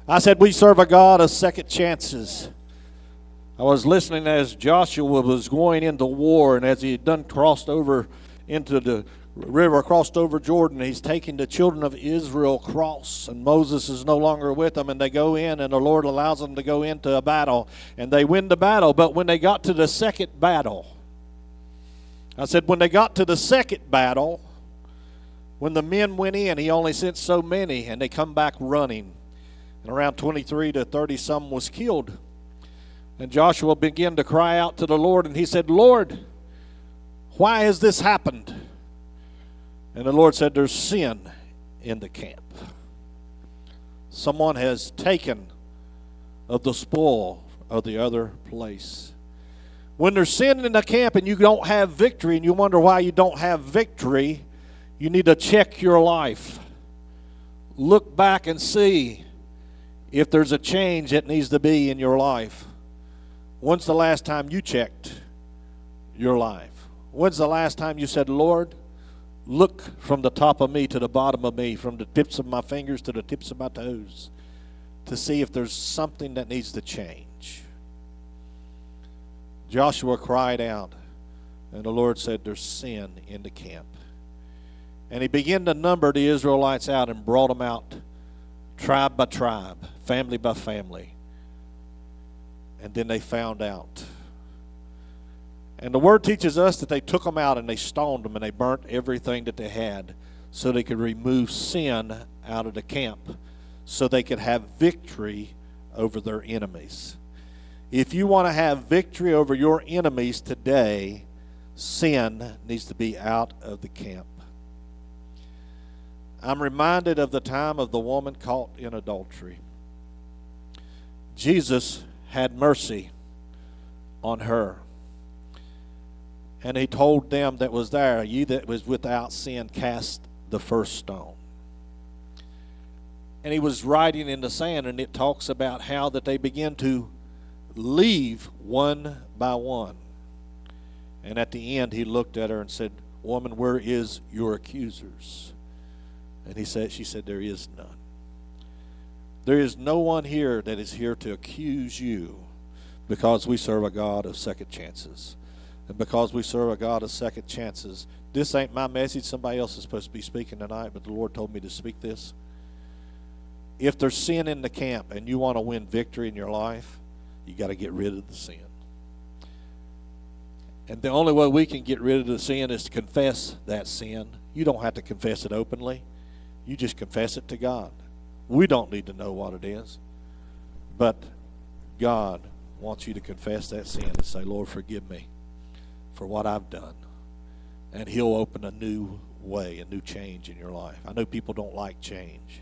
I said, we serve a God of second chances. I was listening as Joshua was going into war, and as he had done crossed over into the river, crossed over Jordan, he's taking the children of Israel across, and Moses is no longer with them, and they go in, and the Lord allows them to go into a battle, and they win the battle. But when they got to the second battle, I said, when they got to the second battle, when the men went in, he only sent so many, and they come back running. And around 23 to 30 some was killed. And Joshua began to cry out to the Lord, and he said, Lord, why has this happened? And the Lord said, there's sin in the camp. Someone has taken of the spoil of the other place. When there's sin in the camp and you don't have victory, and you wonder why you don't have victory, you need to check your life. Look back and see if there's a change that needs to be in your life. When's the last time you checked your life? When's the last time you said, Lord, look from the top of me to the bottom of me, from the tips of my fingers to the tips of my toes, to see if there's something that needs to change? Joshua cried out, and the Lord said, there's sin in the camp. And he began to number the Israelites out and brought them out tribe by tribe, family by family. And then they found out. And the word teaches us that they took them out and they stoned them and they burnt everything that they had so they could remove sin out of the camp, so they could have victory over their enemies. If you want to have victory over your enemies today, sin needs to be out of the camp. I'm reminded of the time of the woman caught in adultery. Jesus had mercy on her. And he told them that was there, ye that was without sin, cast the first stone. And he was writing in the sand, and it talks about how that they began to leave one by one. And at the end, he looked at her and said, woman, where is your accusers? And she said, there is none. There is no one here that is here to accuse you, because we serve a God of second chances. And because we serve a God of second chances, this ain't my message. Somebody else is supposed to be speaking tonight, but the Lord told me to speak this. If there's sin in the camp and you want to win victory in your life, you got to get rid of the sin. And the only way we can get rid of the sin is to confess that sin. You don't have to confess it openly. You just confess it to God. We don't need to know what it is. But God wants you to confess that sin and say, Lord, forgive me for what I've done. And he'll open a new way, a new change in your life. I know people don't like change.